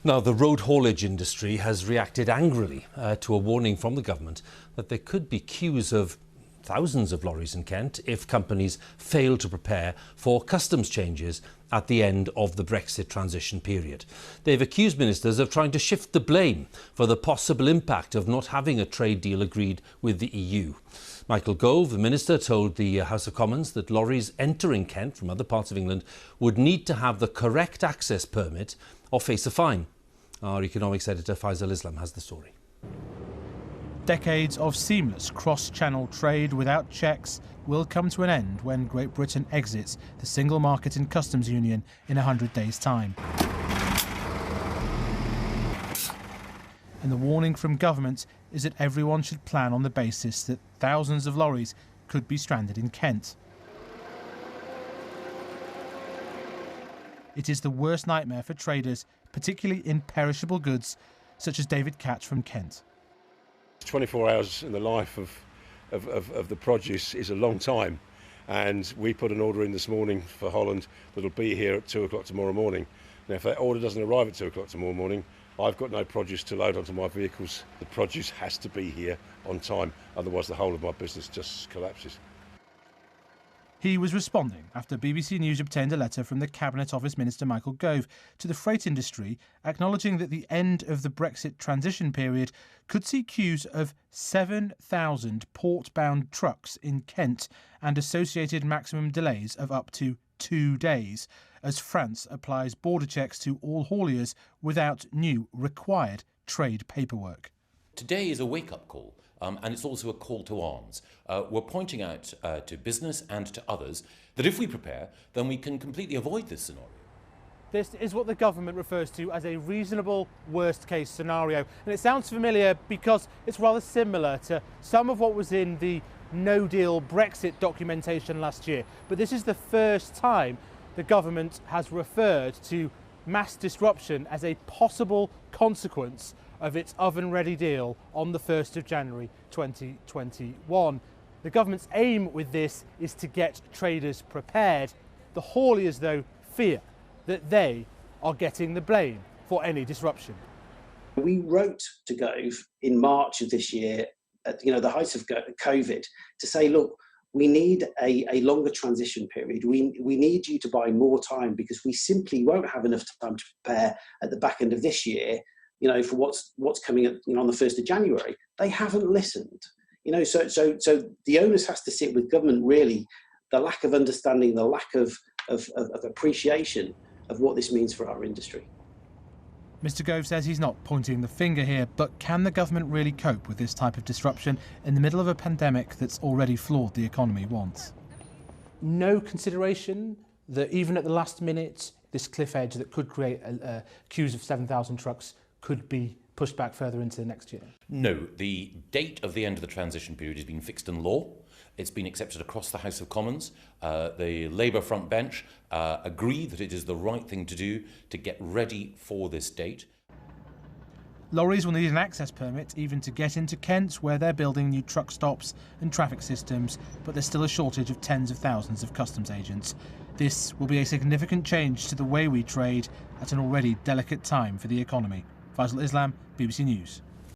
Now, the road haulage industry has reacted angrily to a warning from the government that there could be queues of thousands of lorries in Kent if companies fail to prepare for customs changes at the end of the Brexit transition period. They've accused ministers of trying to shift the blame for the possible impact of not having a trade deal agreed with the EU. Michael Gove, the minister, told the House of Commons that lorries entering Kent from other parts of England would need to have the correct access permit or face a fine. Our economics editor Faisal Islam has the story. Decades of seamless cross-channel trade without checks will come to an end when Great Britain exits the single market and customs union in 100 days' time. And the warning from government is that everyone should plan on the basis that thousands of lorries could be stranded in Kent. It is the worst nightmare for traders, particularly in perishable goods, such as David Catch from Kent. 24 hours in the life of the produce is a long time, and we put an order in this morning for Holland that'll be here at 2 o'clock tomorrow morning. Now, if that order doesn't arrive at 2 o'clock tomorrow morning, I've got no produce to load onto my vehicles. The produce has to be here on time, otherwise the whole of my business just collapses. He was responding after BBC News obtained a letter from the Cabinet Office Minister Michael Gove to the freight industry, acknowledging that the end of the Brexit transition period could see queues of 7,000 port-bound trucks in Kent and associated maximum delays of up to 2 days, as France applies border checks to all hauliers without new required trade paperwork. Today is a wake-up call. And it's also a call to arms. We're pointing out to business and to others that if we prepare, then we can completely avoid this scenario. This is what the government refers to as a reasonable worst-case scenario. And it sounds familiar because it's rather similar to some of what was in the no-deal Brexit documentation last year. But this is the first time the government has referred to mass disruption as a possible consequence of its oven-ready deal on the 1st of January 2021. The government's aim with this is to get traders prepared. The hauliers, though, fear that they are getting the blame for any disruption. We wrote to Gove in March of this year, at the height of COVID, to say, look, we need a longer transition period. We need you to buy more time because we simply won't have enough time to prepare at the back end of this year, for what's coming up, on the 1st of January. They haven't listened. So the onus has to sit with government, really, the lack of understanding, the lack of appreciation of what this means for our industry. Mr Gove says he's not pointing the finger here, but can the government really cope with this type of disruption in the middle of a pandemic that's already flawed the economy once? No consideration that even at the last minute, this cliff edge that could create queues of 7,000 trucks could be pushed back further into next year? No, the date of the end of the transition period has been fixed in law. It's been accepted across the House of Commons. The Labour front bench agree that it is the right thing to do to get ready for this date. Lorries will need an access permit even to get into Kent, where they're building new truck stops and traffic systems, but there's still a shortage of tens of thousands of customs agents. This will be a significant change to the way we trade at an already delicate time for the economy. Faisal Islam, BBC News.